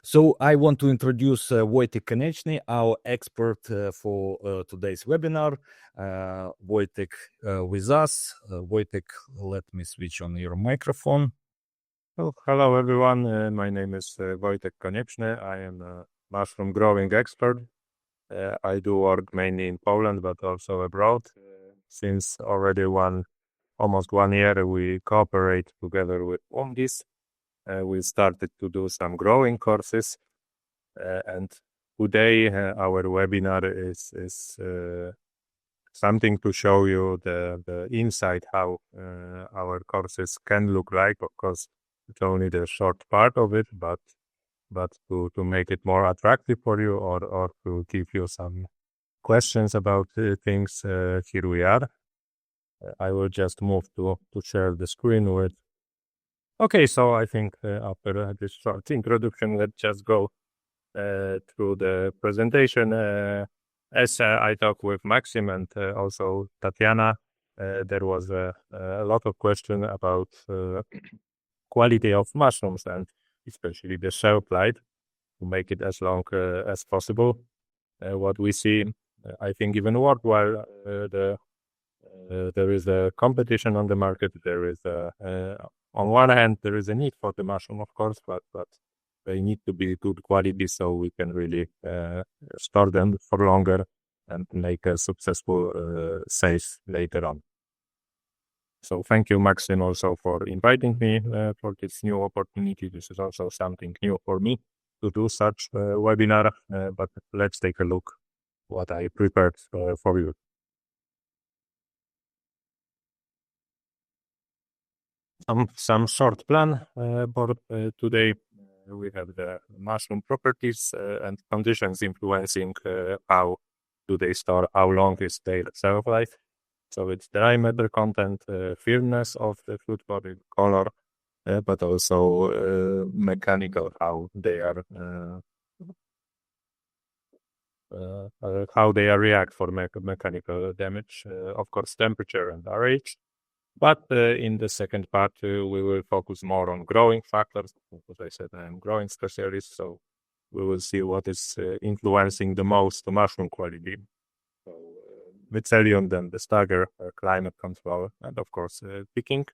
So I want to introduce Wojtek Konieczny, our expert for today's webinar. Wojtek with us. Wojtek, let me switch on your microphone. Well, hello everyone. My name is Wojtek Konieczny. I am a mushroom growing expert. I do work mainly in Poland, but also abroad. Since already almost 1 year, we cooperate together with UMDIS. We started to do some growing courses, and today our webinar is something to show you the inside how our courses can look like. Of course, it's only the short part of it, but to make it more attractive for you or to give you some questions about things, here we are. I will just move to share the screen with. Okay, so I think after this short introduction, let's just go through the presentation. As I talked with Maxim and also Tatiana, there was a lot of question about quality of mushrooms and especially the shelf life to make it as long as possible. What we see, I think even worldwide, there is a competition on the market. There is on one hand, there is a need for the mushroom, of course, but they need to be good quality so we can really store them for longer and make a successful sales later on. So thank you, Maxim, also for inviting me for this new opportunity. This is also something new for me to do such webinar, but let's take a look what I prepared for you. Some short plan for today. We have the mushroom properties and conditions influencing how do they store, how long is their shelf life. So it's dry matter content, firmness of the fruit body, color, but also mechanical, how they react for mechanical damage. Of course, temperature and RH. But in the second part, we will focus more on growing factors. As I said, I am growing specialist, so we will see what is influencing the most the mushroom quality. So, Mycelium, then the stagger, climate control, and of course, picking.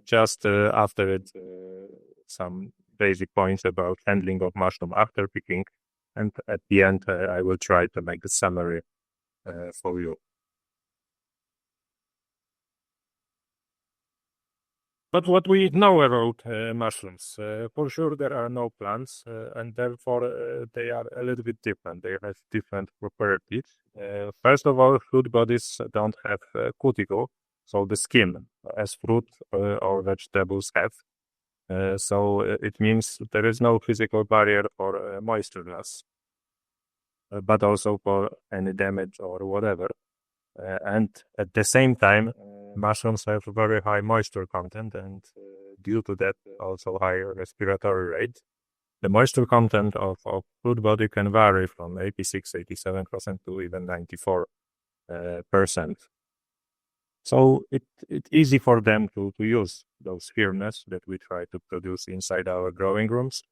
Just after it, some basic points about handling of mushroom after picking. And at the end, I will try to make a summary for you. But what we know about mushrooms, for sure there are no plants, and therefore they are a little bit different. They have different properties. First of all, fruit bodies don't have cuticle, so the skin, as fruit or vegetables have. So it means there is no physical barrier for moisture loss, but also for any damage or whatever. And at the same time, mushrooms have very high moisture content, and due to that, also higher respiratory rate. The moisture content of fruit body can vary from 86, 87% to even 94%. So it's easy for them to use those firmness that we try to produce inside our growing rooms.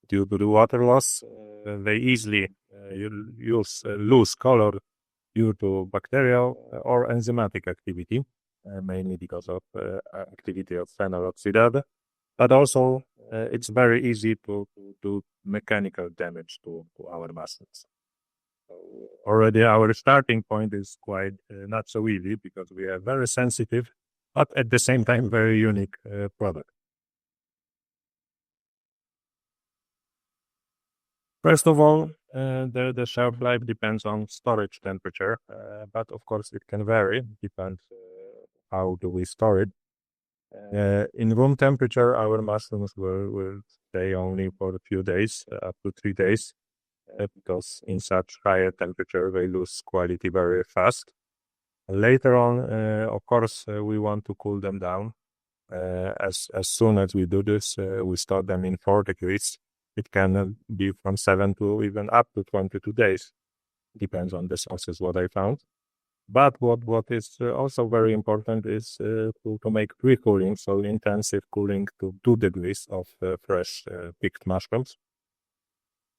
Due to the water loss, they easily lose color due to bacterial or enzymatic activity, mainly because of activity of phenol oxidase. But also, it's very easy to do mechanical damage to our mushrooms. So already our starting point is quite not so easy because we are very sensitive, but at the same time, very unique product. First of all, the shelf life depends on storage temperature, but of course it can vary, depends how do we store it. In room temperature, our mushrooms will stay only for a few days, up to 3 days, because in such higher temperature, they lose quality very fast. Later on, of course, we want to cool them down. As soon as we do this, we store them in 4 degrees. It can be from 7 to even up to 22 days. Depends on the sources, what I found. But what is also very important is to make pre-cooling, so intensive cooling to 2 degrees of fresh picked mushrooms.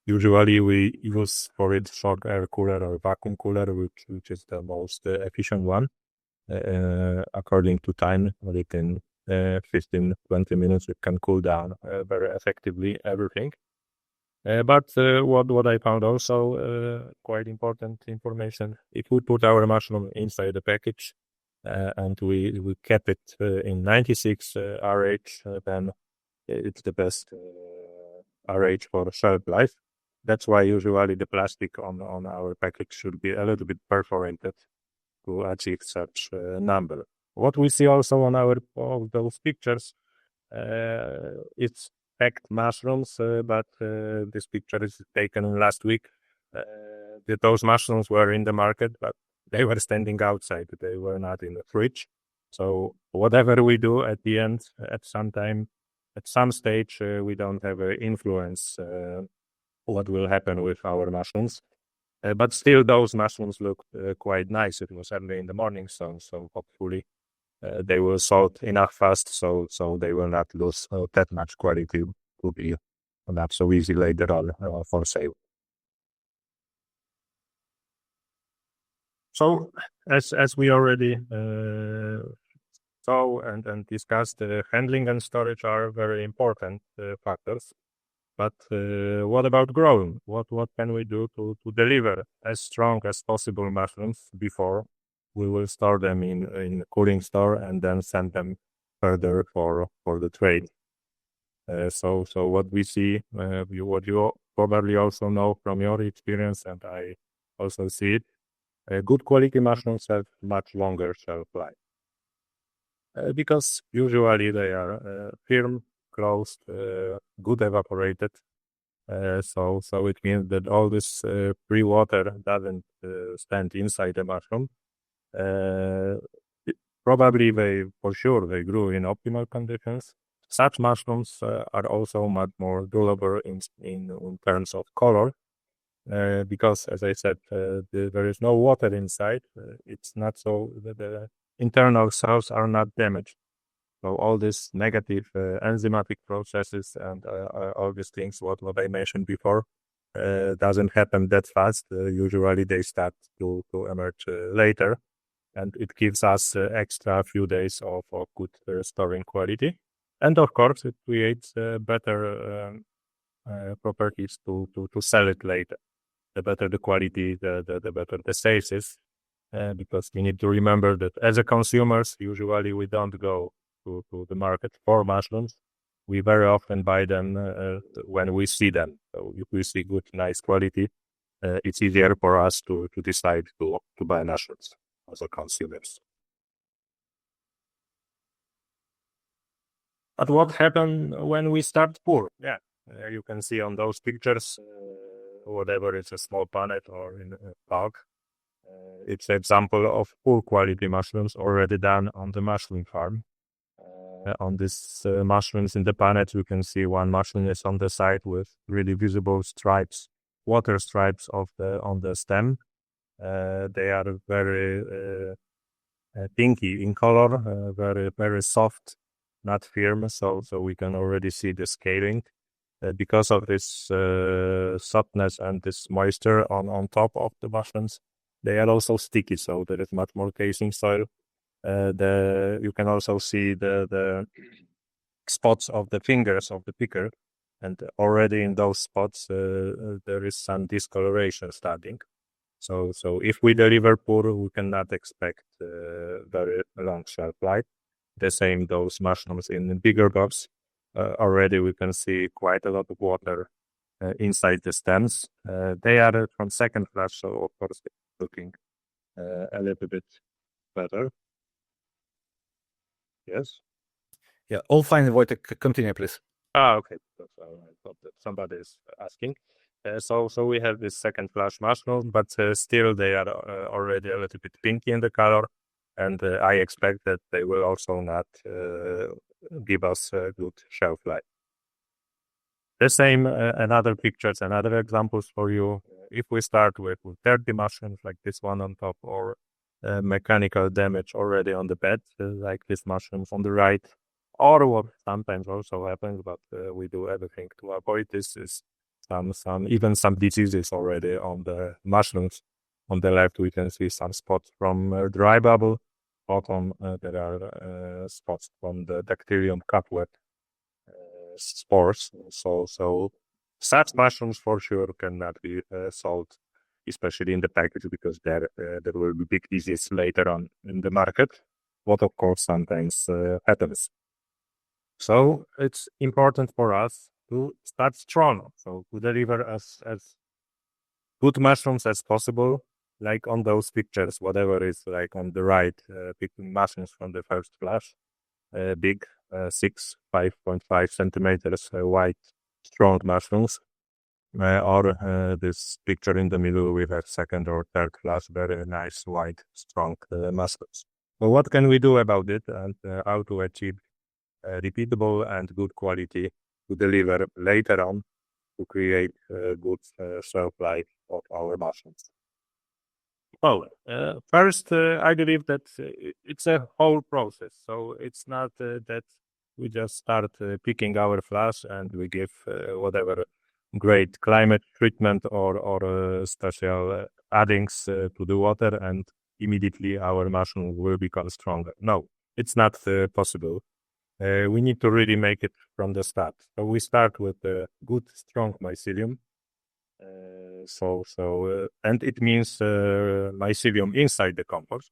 Usually we use for it short air cooler or vacuum cooler, which is the most efficient one. According to time, within 15, 20 minutes, it can cool down very effectively everything. But what I found also quite important information, if we put our mushroom inside the package and we kept it in 96 RH, then it's the best RH for shelf life. That's why usually the plastic on our package should be a little bit perforated to achieve such number. What we see also on all those pictures, it's packed mushrooms, but this picture is taken last week. Those mushrooms were in the market, but they were standing outside. They were not in the fridge. So whatever we do at the end, at some stage, we don't have an influence what will happen with our mushrooms. But still, those mushrooms look quite nice. It was early in the morning, so hopefully they will salt enough fast, so they will not lose that much quality to be not so easy later on for sale. So as we already saw and discussed, handling and storage are very important factors. But what about growing? What can we do to deliver as strong as possible mushrooms before we will store them in cooling store and then send them further for the trade? So what we see, what you probably also know from your experience, and I also see it, good quality mushrooms have much longer shelf life because usually they are firm, closed, good evaporated. So it means that all this free water doesn't stand inside the mushroom. Probably they grew in optimal conditions. Such mushrooms are also much more durable in terms of color. Because, as I said, there is no water inside. It's not so the internal cells are not damaged. So all these negative enzymatic processes and all these things, what I mentioned before, doesn't happen that fast. Usually they start to emerge later, and it gives us extra few days of good storing quality. And of course, it creates better properties to sell it later. The better the quality, the better the sales is. Because we need to remember that as a consumers, usually we don't go to the market for mushrooms. We very often buy them when we see them. So if we see good, nice quality, it's easier for us to decide to buy mushrooms as a consumers. But what happened when we start poor? Yeah, you can see on those pictures, whatever it's a small punnet or in a bag. It's an example of poor quality mushrooms already done on the mushroom farm. On these mushrooms in the punnet, you can see one mushroom is on the side with really visible stripes, water stripes on the stem. They are very pinky in color, very, very soft, not firm. So we can already see the scaling. Because of this softness and this moisture on top of the mushrooms, they are also sticky. So there is much more casing soil. You can also see the spots of the fingers of the picker, and already in those spots there is some discoloration starting. So if we deliver poor, we cannot expect very long shelf life. The same those mushrooms in bigger box. Already we can see quite a lot of water inside the stems. They are from second flush, so of course they're looking a little bit better. Yes. Yeah, all fine, Wojtek. Continue, please. Okay. I thought that somebody is asking. So we have this second flush mushroom, but still they are already a little bit pinky in the color, and I expect that they will also not give us a good shelf life. The same, another pictures, another examples for you. If we start with dirty mushrooms like this one on top, or mechanical damage already on the bed, like this mushrooms on the right, or what sometimes also happens, but we do everything to avoid this, is even some diseases already on the mushrooms. On the left, we can see some spots from dry bubble. Bottom, there are spots from the Dactylium cutworm spores. So such mushrooms for sure cannot be sold, especially in the package, because there will be big disease later on in the market. What of course sometimes happens. So it's important for us to start strong, so to deliver as good mushrooms as possible, like on those pictures, whatever is like on the right, picking mushrooms from the first flash, big 5.5 centimeters wide, strong mushrooms, or this picture in the middle with a second or third flash, very nice, wide, strong mushrooms. So what can we do about it, and how to achieve repeatable and good quality to deliver later on to create good shelf life of our mushrooms? Well, first, I believe that it's a whole process. So it's not that we just start picking our flash and we give whatever great climate treatment or special addings to the water, and immediately our mushroom will become stronger. No, it's not possible. We need to really make it from the start. So we start with a good, strong mycelium. And it means mycelium inside the compost.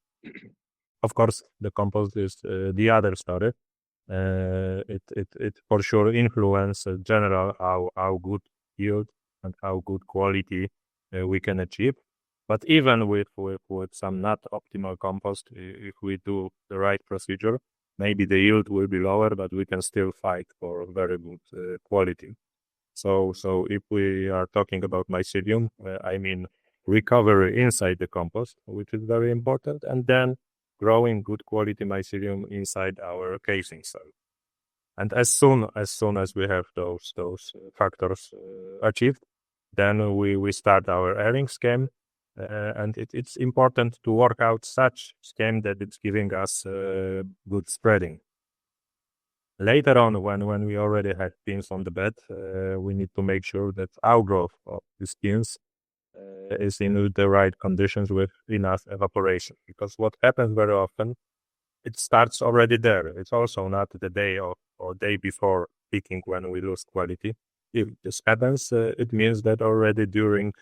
Of course, the compost is the other story. It for sure influence general how good yield and how good quality we can achieve. But even with some not optimal compost, if we do the right procedure, maybe the yield will be lower, but we can still fight for very good quality. So if we are talking about mycelium, I mean recovery inside the compost, which is very important, and then growing good quality mycelium inside our casing cell. And as soon as we have those factors achieved, then we start our airing scheme, and it's important to work out such scheme that it's giving us good spreading. Later on, when we already have beans on the bed, we need to make sure that outgrowth of these beans is in the right conditions with enough evaporation. Because what happens very often, it starts already there. It's also not the day or day before picking when we lose quality. If this happens, it means that already during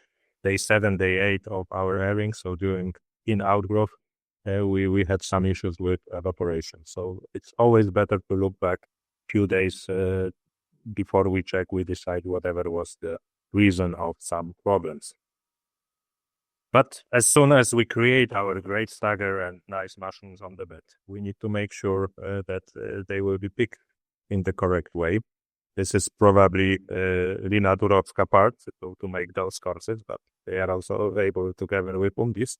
day 7, day 8 of our airing, so during outgrowth, we had some issues with evaporation. So it's always better to look back few days before we decide whatever was the reason of some problems. But as soon as we create our great stagger and nice mushrooms on the bed, we need to make sure that they will be picked in the correct way. This is probably Lina Durowska part to make those courses, but they are also able together with UMDIS.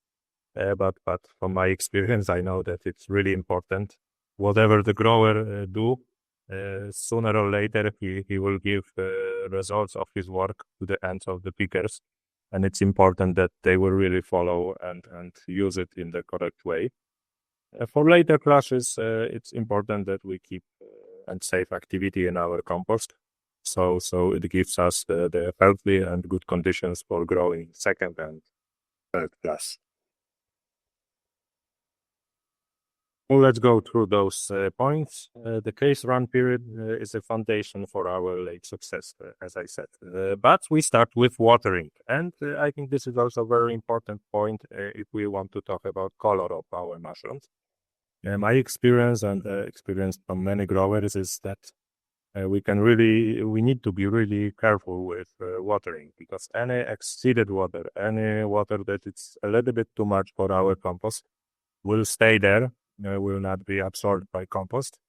But from my experience, I know that it's really important. Whatever the grower do, sooner or later he will give results of his work to the hands of the pickers, and it's important that they will really follow and use it in the correct way. For later classes, it's important that we keep and safe activity in our compost, so it gives us the healthy and good conditions for growing second and third class. Well, let's go through those points. The case run period is a foundation for our late success, as I said. But we start with watering. And I think this is also a very important point if we want to talk about color of our mushrooms. My experience and experience from many growers is that we need to be really careful with watering, because any exceeded water, any water that it's a little bit too much for our compost will stay there, will not be absorbed by compost.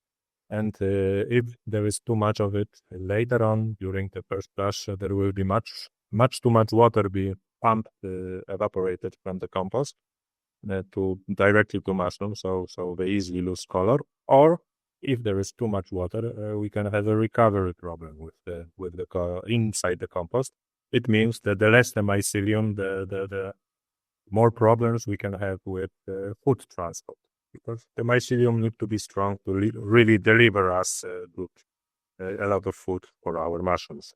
And if there is too much of it later on during the first flush, there will be much too much water be pumped, evaporated from the compost directly to mushrooms, so they easily lose color. Or if there is too much water, we can have a recovery problem with the inside the compost. It means that the less the mycelium, the more problems we can have with food transport, because the mycelium need to be strong to really deliver us a lot of food for our mushrooms.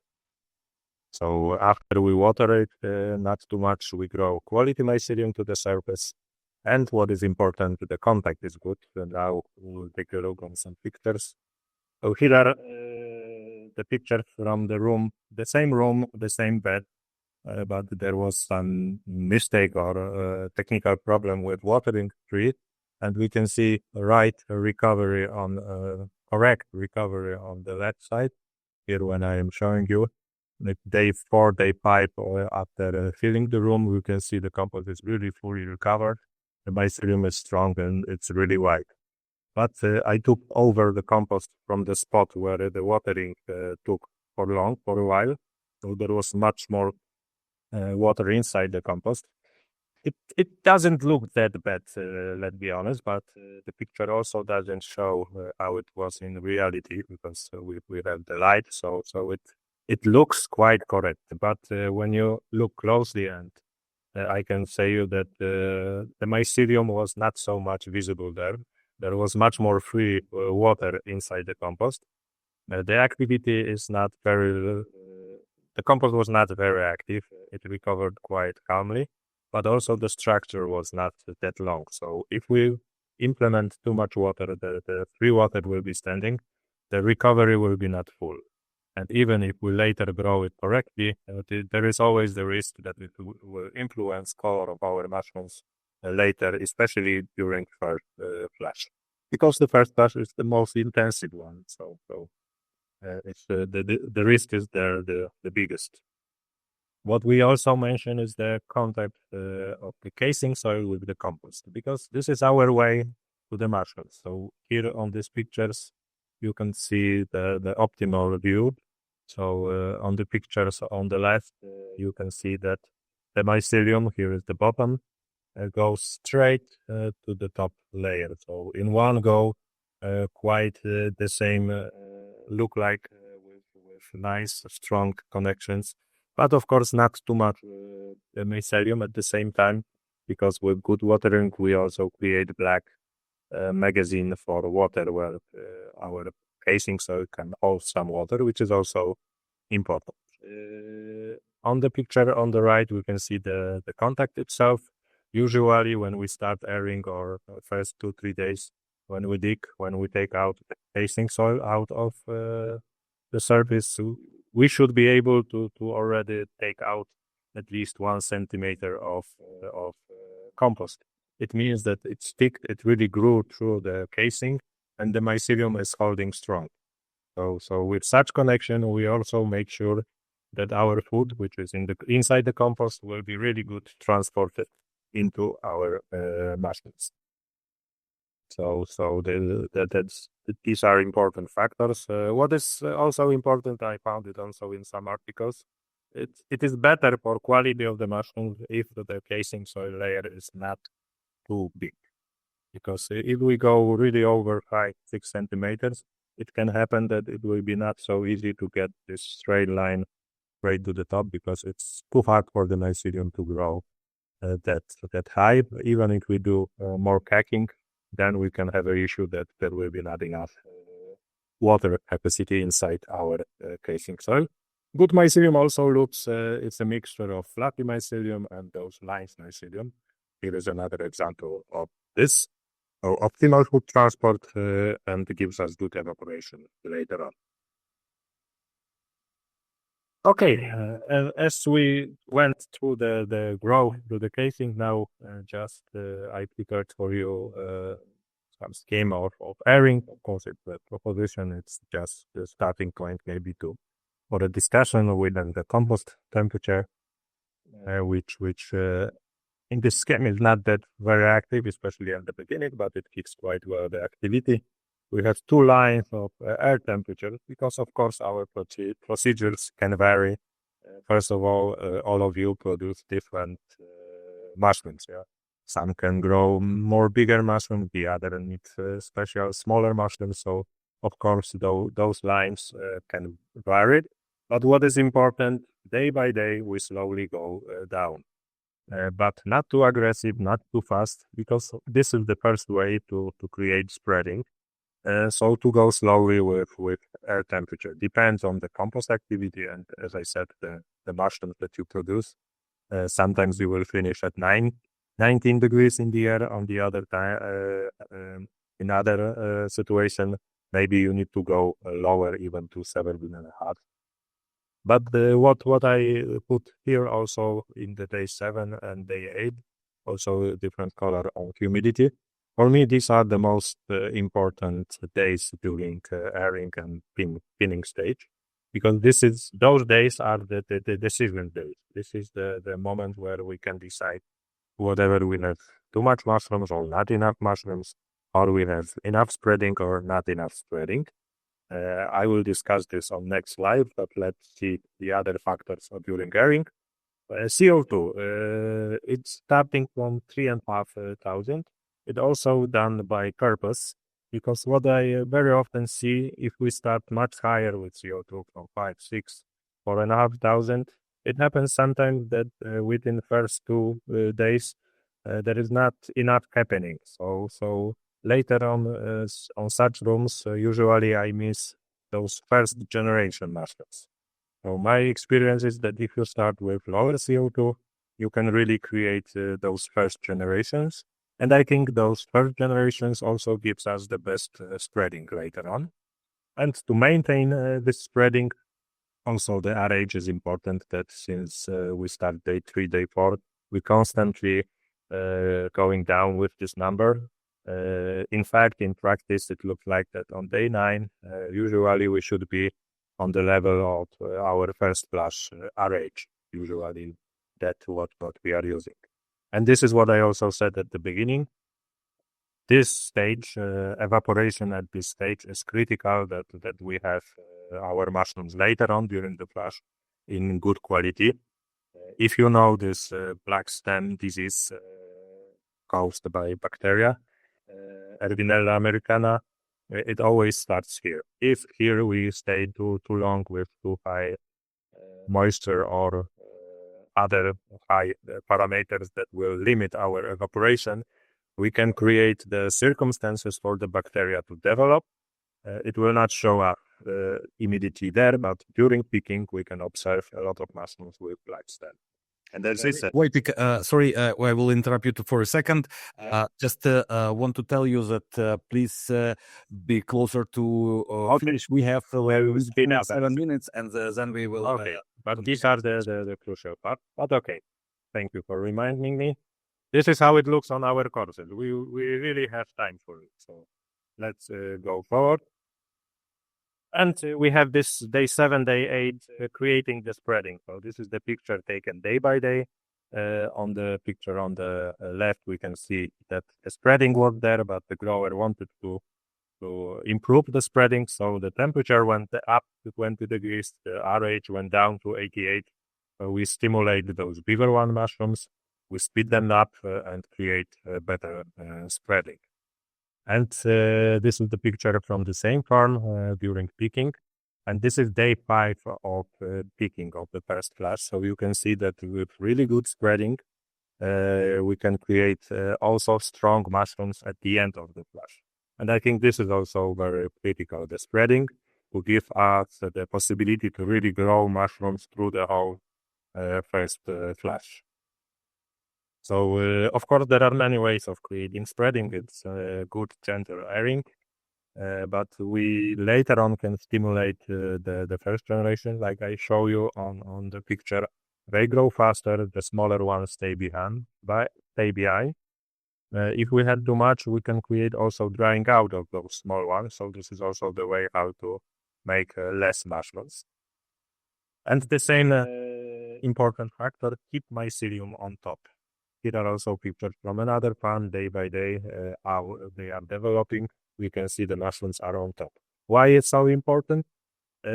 So after we water it, not too much, we grow quality mycelium to the surface. And what is important, the contact is good. And now we'll take a look on some pictures. So here are the pictures from the room, the same bed, but there was some mistake or technical problem with watering tree. And we can see correct recovery on the left side here when I am showing you. Like day 4, day 5, or after filling the room, we can see the compost is really fully recovered. The mycelium is strong and it's really white. But I took over the compost from the spot where the watering took for a while. So there was much more water inside the compost. It doesn't look that bad, let's be honest, but the picture also doesn't show how it was in reality because we have the light, so it looks quite correct. But when you look closely, and I can say you that the mycelium was not so much visible there. There was much more free water inside the compost. The activity is not very. The compost was not very active. It recovered quite calmly, but also the structure was not that long. So if we implement too much water, the free water will be standing. The recovery will be not full. And even if we later grow it correctly, there is always the risk that it will influence color of our mushrooms later, especially during first flash, because the first flash is the most intensive one. So it's the risk is there the biggest. What we also mention is the contact of the casing soil with the compost, because this is our way to the mushrooms. So here on these pictures, you can see the optimal view. So on the pictures on the left, you can see that the mycelium, here is the bottom, goes straight to the top layer. So in one go, quite the same look like with nice, strong connections. But of course, not too much mycelium at the same time, because with good watering, we also create black magazine for water where our casing soil can hold some water, which is also important. On the picture on the right, we can see the contact itself. Usually when we start airing or first 2-3 days, when we dig, when we take out the casing soil out of the surface, we should be able to already take out at least 1 centimeter of compost. It means that it really grew through the casing and the mycelium is holding strong. So with such connection, we also make sure that our food, which is inside the compost, will be really good transported into our mushrooms. So these are important factors. What is also important, I found it also in some articles, it is better for quality of the mushrooms if the casing soil layer is not too big. Because if we go really over 5-6 centimeters, it can happen that it will be not so easy to get this straight line right to the top, because it's too hard for the mycelium to grow that high. Even if we do more cacking, then we can have an issue that there will be not enough water capacity inside our casing soil. Good mycelium also looks, it's a mixture of fluffy mycelium and those lines mycelium. Here is another example of this. So optimal food transport and gives us good evaporation later on. Okay, as we went through the grow through the casing, now I prepared for you some scheme of airing. Of course, it's a proposition. It's just the starting point, maybe for a discussion within the compost temperature, which in this scheme is not that very active, especially at the beginning, but it keeps quite well the activity. We have 2 lines of air temperature, because of course our procedures can vary. First of all of you produce different mushrooms. Yeah, some can grow more bigger mushrooms, the other need special smaller mushrooms. So of course those lines can vary. But what is important, day by day we slowly go down. But not too aggressive, not too fast, because this is the first way to create spreading. So to go slowly with air temperature depends on the compost activity and, as I said, the mushrooms that you produce. Sometimes you will finish at 19 degrees in the air. On the other time, in other situation, maybe you need to go lower, even to 17.5. But what I put here also in the day 7 and day 8, also a different color on humidity. For me, these are the most important days during airing and pinning stage, because those days are the decision days. This is the moment where we can decide whether we have too much mushrooms or not enough mushrooms, or we have enough spreading or not enough spreading. I will discuss this on next slide, but let's see the other factors during airing. CO2, it's starting from 3,500. It's also done by purpose, because what I very often see, if we start much higher with CO2 from 5, 6, 4,500, it happens sometimes that within the first 2 days, there is not enough happening. So later on such rooms, usually I miss those first generation mushrooms. So my experience is that if you start with lower CO2, you can really create those first generations. And I think those first generations also gives us the best spreading later on. And to maintain this spreading, also the RH is important, that since we start day 3, day 4, we constantly going down with this number. In fact, in practice, it looks like that on day 9, usually we should be on the level of our first flush RH, usually that's what we are using. And this is what I also said at the beginning. This stage, evaporation at this stage, is critical that we have our mushrooms later on during the flush in good quality. If you know this black stem disease caused by bacteria, Erdinella americana, it always starts here. If here we stay too long with too high moisture or other high parameters that will limit our evaporation, we can create the circumstances for the bacteria to develop. It will not show up immediately there, but during picking, we can observe a lot of mushrooms with black stem. And that's it. Wojtek, sorry, I will interrupt you for a second. Just want to tell you that please be closer to finish. We have 7 minutes, and then we will. Okay, but these are the crucial part. But okay, thank you for reminding me. This is how it looks on our courses. We really have time for it. So let's go forward. And we have this day 7, day 8, creating the spreading. So this is the picture taken day by day. On the picture on the left, we can see that the spreading was there, but the grower wanted to improve the spreading. So the temperature went up to 20 degrees, the RH went down to 88. We stimulate those bigger one mushrooms, we speed them up and create better spreading. And this is the picture from the same farm during picking. And this is day 5 of picking of the first flush. So you can see that with really good spreading, we can create also strong mushrooms at the end of the flush. And I think this is also very critical. The spreading will give us the possibility to really grow mushrooms through the whole first flush. So, of course, there are many ways of creating spreading. It's good gentle airing, but we later on can stimulate the first generation, like I show you on the picture. They grow faster, the smaller ones stay behind. If we had too much, we can create also drying out of those small ones. So this is also the way how to make less mushrooms. And the same important factor, keep mycelium on top. Here are also pictures from another farm, day by day, how they are developing. We can see the mushrooms are on top. Why it's so important?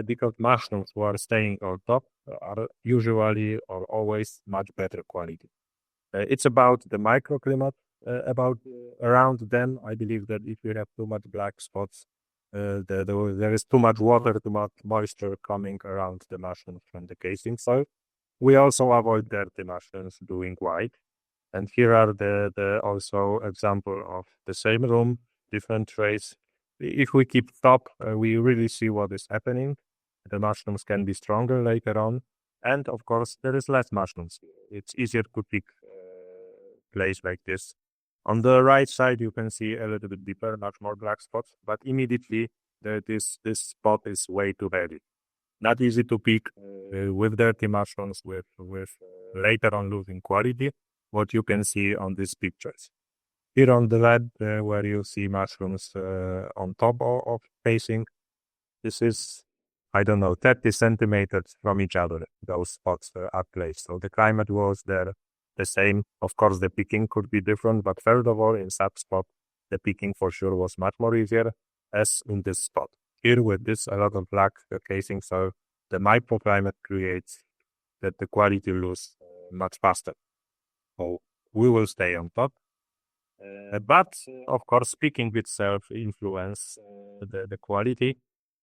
Because mushrooms who are staying on top are usually or always much better quality. It's about the microclimate, around them. I believe that if you have too much black spots, there is too much water, too much moisture coming around the mushrooms from the casing soil. We also avoid dirty mushrooms doing white. And here are the also example of the same room, different trays. if we keep top, we really see what is happening. The mushrooms can be stronger later on. And of course, there is less mushrooms. It's easier to pick place like this. On the right side, you can see a little bit deeper, much more black spots, but immediately this spot is way too heavy. Not easy to pick with dirty mushrooms, with later on losing quality, what you can see on these pictures. Here on the left, where you see mushrooms on top of facing, this is, I don't know, 30 centimeters from each other, those spots are placed. So the climate was there the same. Of course, the picking could be different, but first of all, in that spot, the picking for sure was much more easier as in this spot. Here with this, a lot of black casing, so the microclimate creates that the quality lose much faster. So we will stay on top. But of course, picking itself influence the quality.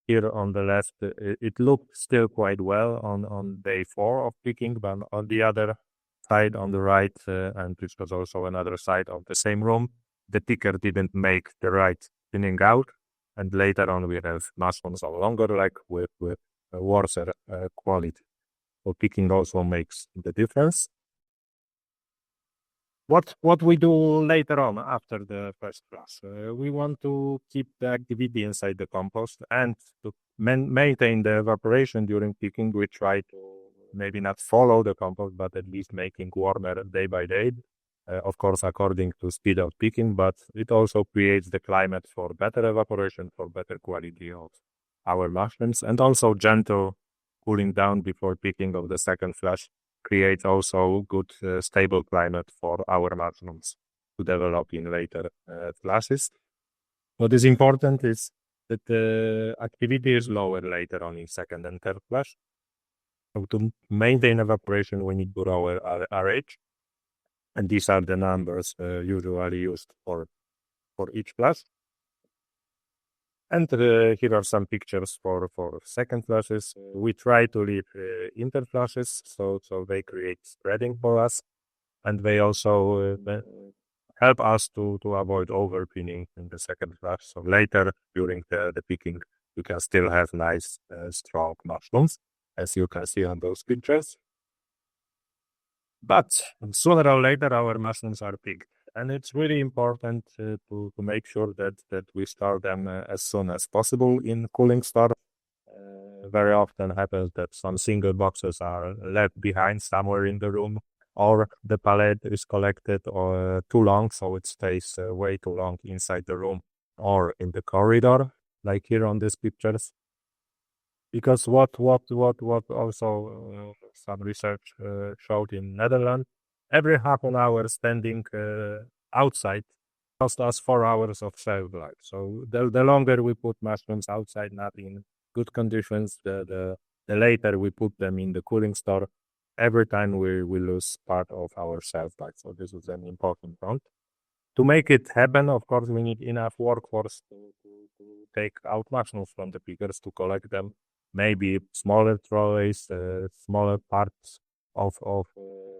Here on the left, it looked still quite well on day 4 of picking, but on the other side, on the right, and this was also another side of the same room, the picker didn't make the right thinning out, and later on we have mushrooms no longer like with worse quality. So picking also makes the difference. What we do later on after the first class? We want to keep the activity inside the compost and to maintain the evaporation during picking. We try to maybe not follow the compost, but at least making warmer day by day. Of course, according to speed of picking, but it also creates the climate for better evaporation, for better quality of our mushrooms, and also gentle cooling down before picking of the second flush creates also good stable climate for our mushrooms to develop in later flushes. What is important is that the activity is lower later on in second and third flush. So to maintain evaporation, we need to lower our RH. And these are the numbers usually used for each flush. And here are some pictures for second flushes. We try to leave interflushes, so they create spreading for us, and they also help us to avoid overpinning in the second flush. So later during the picking, you can still have nice strong mushrooms, as you can see on those pictures. But sooner or later, our mushrooms are picked. And it's really important to make sure that we store them as soon as possible in cooling store. Very often happens that some single boxes are left behind somewhere in the room, or the pallet is collected too long, so it stays way too long inside the room or in the corridor, like here on these pictures. Because what also some research showed in Netherlands, every half an hour standing outside cost us 4 hours of shelf life. So the longer we put mushrooms outside, not in good conditions, the later we put them in the cooling store, every time we lose part of our shelf life. So this is an important point. To make it happen, of course, we need enough workforce to take out mushrooms from the pickers, to collect them. Maybe smaller trolleys, smaller parts of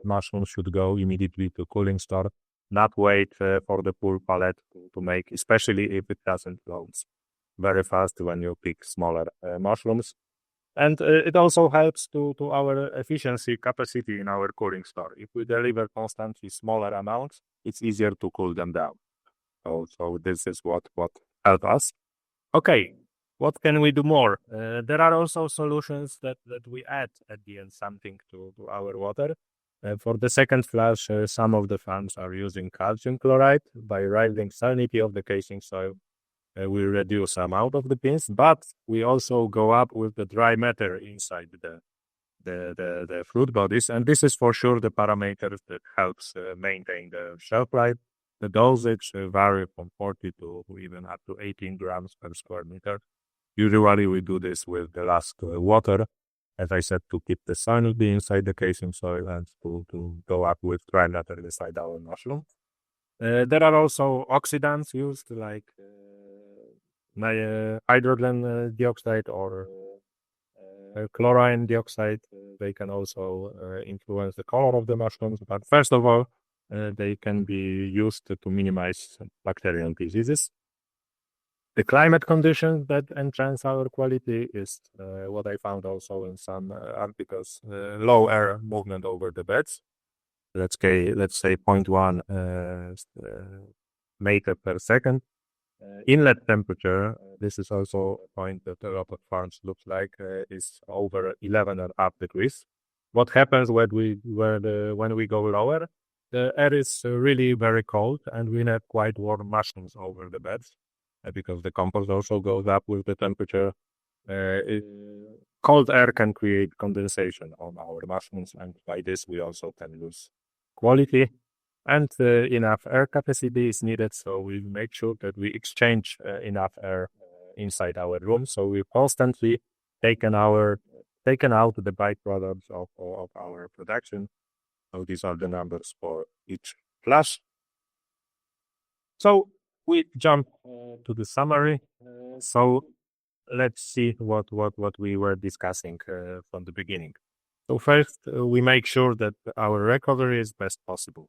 mushrooms should go immediately to cooling store, not wait for the full pallet to make, especially if it doesn't close very fast when you pick smaller mushrooms. And it also helps to our efficiency capacity in our cooling store. If we deliver constantly smaller amounts, it's easier to cool them down. So this is what helps us. Okay. What can we do more? There are also solutions that we add at the end something to our water. For the second flush, some of the farms are using calcium chloride. By rising salinity of the casing soil, we reduce the amount of the pins, but we also go up with the dry matter inside the fruit bodies. And this is for sure the parameter that helps maintain the shelf life. The dosage vary from 40 to even up to 18 grams per square meter. Usually we do this with the last water, as I said, to keep the salinity inside the casing soil and to go up with dry matter inside our mushroom. There are also oxidants used, like hydrogen dioxide or chlorine dioxide. They can also influence the color of the mushrooms, but first of all, they can be used to minimize bacterial diseases. The climate conditions that enhance our quality is what I found also in some articles. Low air movement over the beds. Let's say 0.1 meter per second. Inlet temperature, this is also a point that a lot of farms look like, is over 11.5 degrees. What happens when we go lower? The air is really very cold, and we have quite warm mushrooms over the beds because the compost also goes up with the temperature. Cold air can create condensation on our mushrooms, and by this we also can lose quality. And enough air capacity is needed, so we make sure that we exchange enough air inside our room. So we constantly taken out the byproducts of our production. So these are the numbers for each flash. So we jump to the summary. So let's see what we were discussing from the beginning. So first, we make sure that our recovery is best possible.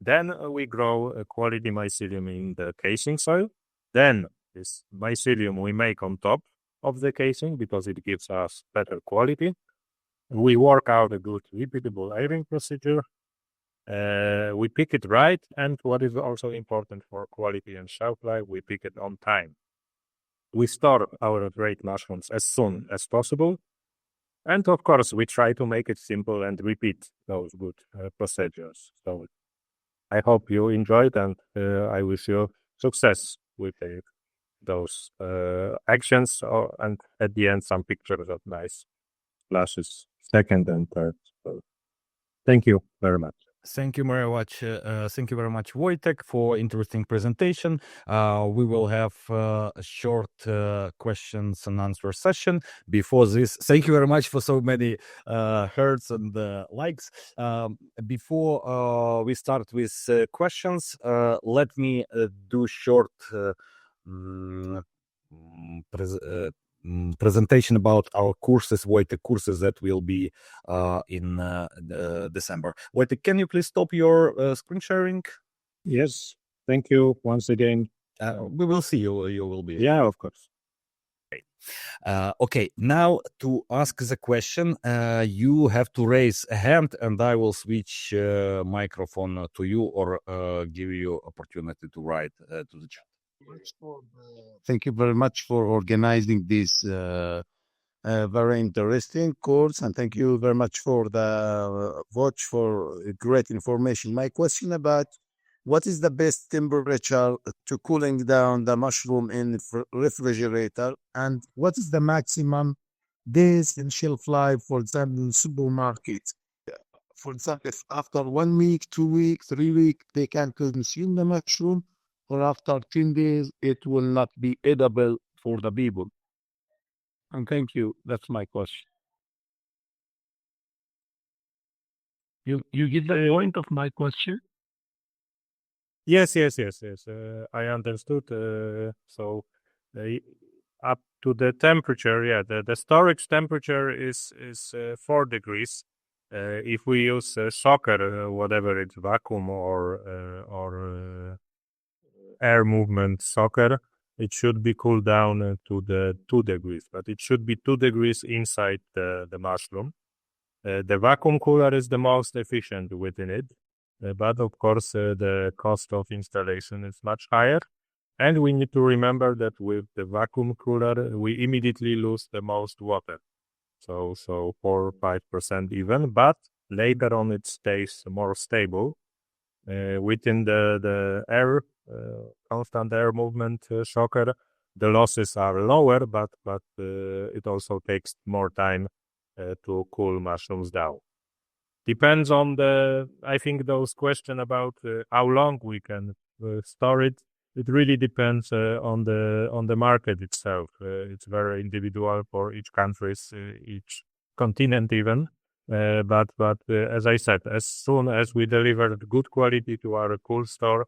Then we grow a quality mycelium in the casing soil. Then this mycelium we make on top of the casing because it gives us better quality. We work out a good repeatable airing procedure. We pick it right, and what is also important for quality and shelf life, we pick it on time. We store our great mushrooms as soon as possible. And of course, we try to make it simple and repeat those good procedures. So I hope you enjoyed, and I wish you success with those actions. And at the end, some pictures of nice flashes, second and third. So thank you very much. Thank you very much. Thank you very much, Wojtek, for interesting presentation. We will have a short questions and answer session before this. Thank you very much for so many hearts and likes. Before we start with questions, let me do short presentation about our courses, Wojtek courses that will be in December. Wojtek, can you please stop your screen sharing? Yes, thank you once again. We will see you. You will be. Yeah, of course. Okay, now to ask the question, you have to raise a hand, and I will switch microphone to you or give you opportunity to write to the chat. Thank you very much for organizing this very interesting course, and thank you very much for the watch for great information. My question about what is the best temperature to cooling down the mushroom in refrigerator, and what is the maximum days in shelf life, for example, in supermarket? For example, if after 1 week, 2 weeks, 3 weeks, they can consume the mushroom, or after 10 days, it will not be edible for the people. And thank you. That's my question. You get the point of my question? Yes. I understood. So up to the temperature, the storage temperature is 4 degrees. If we use shocker, whatever it's vacuum or air movement shocker, it should be cooled down to the 2 degrees, but it should be 2 degrees inside the mushroom. The vacuum cooler is the most efficient within it, but of course the cost of installation is much higher. And we need to remember that with the vacuum cooler, we immediately lose the most water. So 4 or 5% even, but later on it stays more stable. Within the air, constant air movement shocker, the losses are lower, but it also takes more time to cool mushrooms down. Depends on I think those questions about how long we can store it. It really depends on the market itself. It's very individual for each country, each continent even. But as I said, as soon as we deliver good quality to our cool store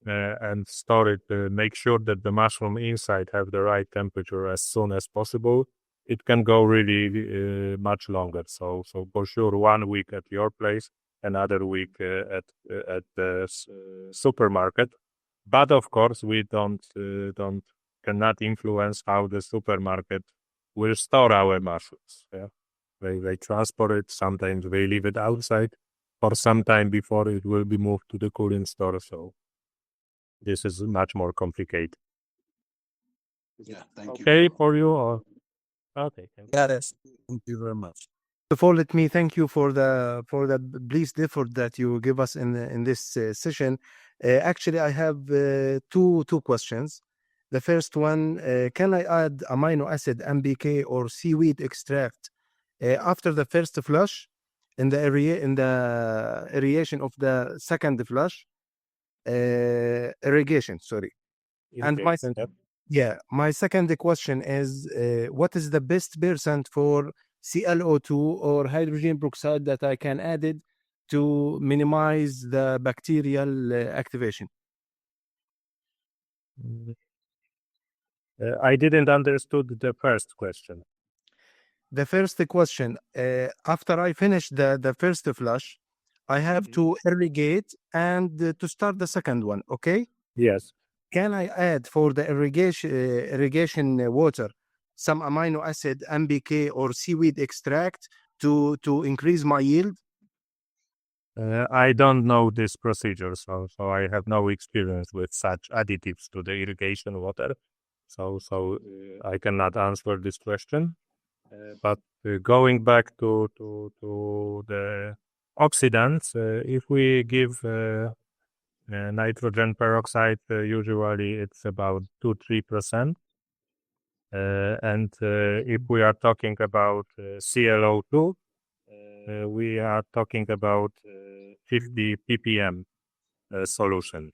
and store it, make sure that the mushroom inside have the right temperature as soon as possible, it can go really much longer. So for sure, 1 week at your place, another week at the supermarket. But of course, we don't cannot influence how the supermarket will store our mushrooms. Yeah, they transport it. Sometimes they leave it outside for some time before it will be moved to the cooling store. So this is much more complicated. Yeah, thank you. Okay for you? Or? Okay. Thank you. Yes. Thank you very much. Before, let me thank you for the pleased effort that you give us in this session. Actually, I have two questions. The first one, can I add amino acid MBK or seaweed extract after the first flush in the aeration of the second flush? Irrigation, sorry. And my Irrigation, yep. yeah, my second question is, what is the best percent for ClO2 or hydrogen peroxide that I can add it to minimize the bacterial activation? I didn't understood the first question. The first question, after I finish the first flush, I have to irrigate and to start the second one, okay? Yes. Can I add for the irrigation water some amino acid MBK or seaweed extract to increase my yield? I don't know this procedure, so I have no experience with such additives to the irrigation water. So I cannot answer this question. But going back to the oxidants, if we give nitrogen peroxide, usually it's about 2-3%. And if we are talking about ClO2, we are talking about 50 ppm solution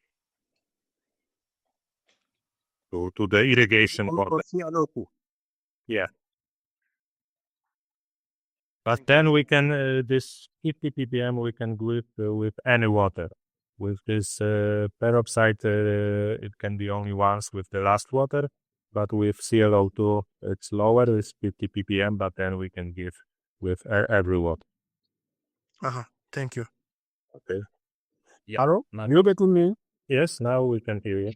to the irrigation water. ClO2. Yeah. But then we can, this 50 ppm, we can give with any water. With this peroxide, it can be only once with the last water. But with ClO2, it's lower, it's 50 ppm, but then we can give with every water. Thank you. Okay. Yeah. Hello, Now- you get to me? Yes, now we can hear you.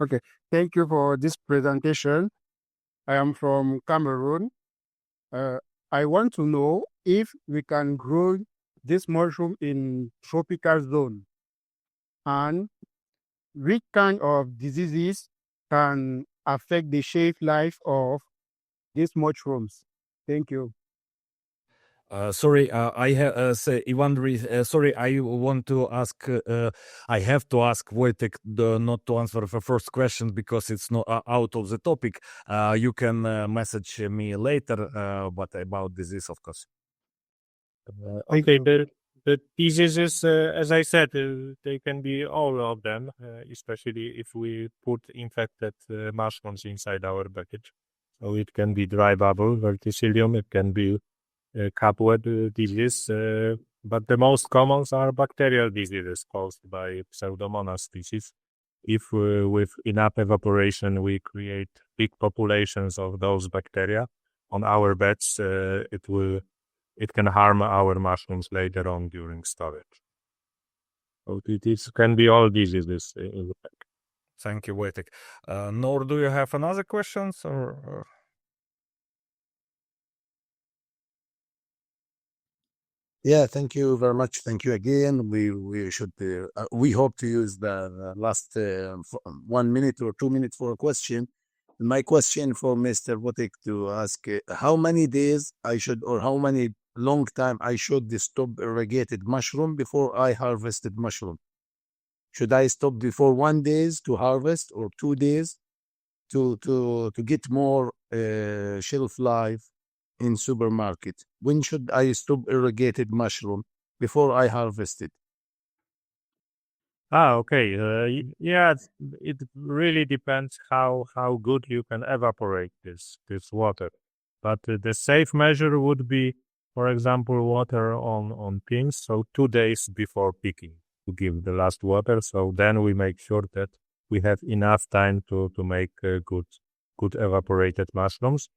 Okay, thank you for this presentation. I am from Cameroon. I want to know if we can grow this mushroom in tropical zone and which kind of diseases can affect the shelf life of these mushrooms. Thank you. Sorry, I have say sorry, I want to ask. I have to ask Wojtek not to answer the first question because it's not out of the topic. You can message me later, but about disease, of course. Okay, the diseases, as I said, they can be all of them, especially if we put infected mushrooms inside our package. So it can be dry bubble, verticillium, it can be cobweb disease, but the most common are bacterial diseases caused by Pseudomonas species. If with enough evaporation we create big populations of those bacteria on our beds, it can harm our mushrooms later on during storage. So it can be all diseases in the pack. Thank you, Wojtek. Nor, do you have another questions or? Yeah, thank you very much. Thank you again. We should we hope to use the last 1 minute or 2 minutes for a question. My question for Mr. Wojtek to ask how many days I should or how many long time I should stop irrigated mushroom before I harvested mushroom. Should I stop before 1 days to harvest or 2 days to get more shelf life in supermarket? When should I stop irrigated mushroom before I harvest it? Okay. Yeah, it really depends how good you can evaporate this water. But the safe measure would be, for example, water on pins. So 2 days before picking to give the last water. So then we make sure that we have enough time to make good evaporated mushrooms.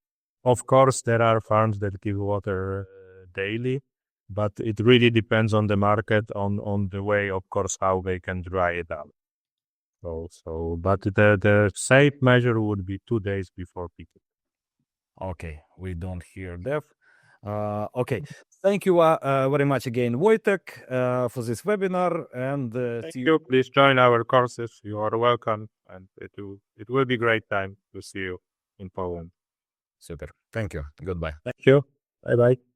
Of course, there are farms that give water daily, but it really depends on the market, on the way, of course, how they can dry it out. But the safe measure would be 2 days before picking. Okay, we don't hear that. Okay, thank you very much again, Wojtek, for this webinar, and Thank see you. Please join our courses. You are welcome, and it will be great time to see you in Poland. Super. Thank you. Goodbye. Thank you. Bye bye.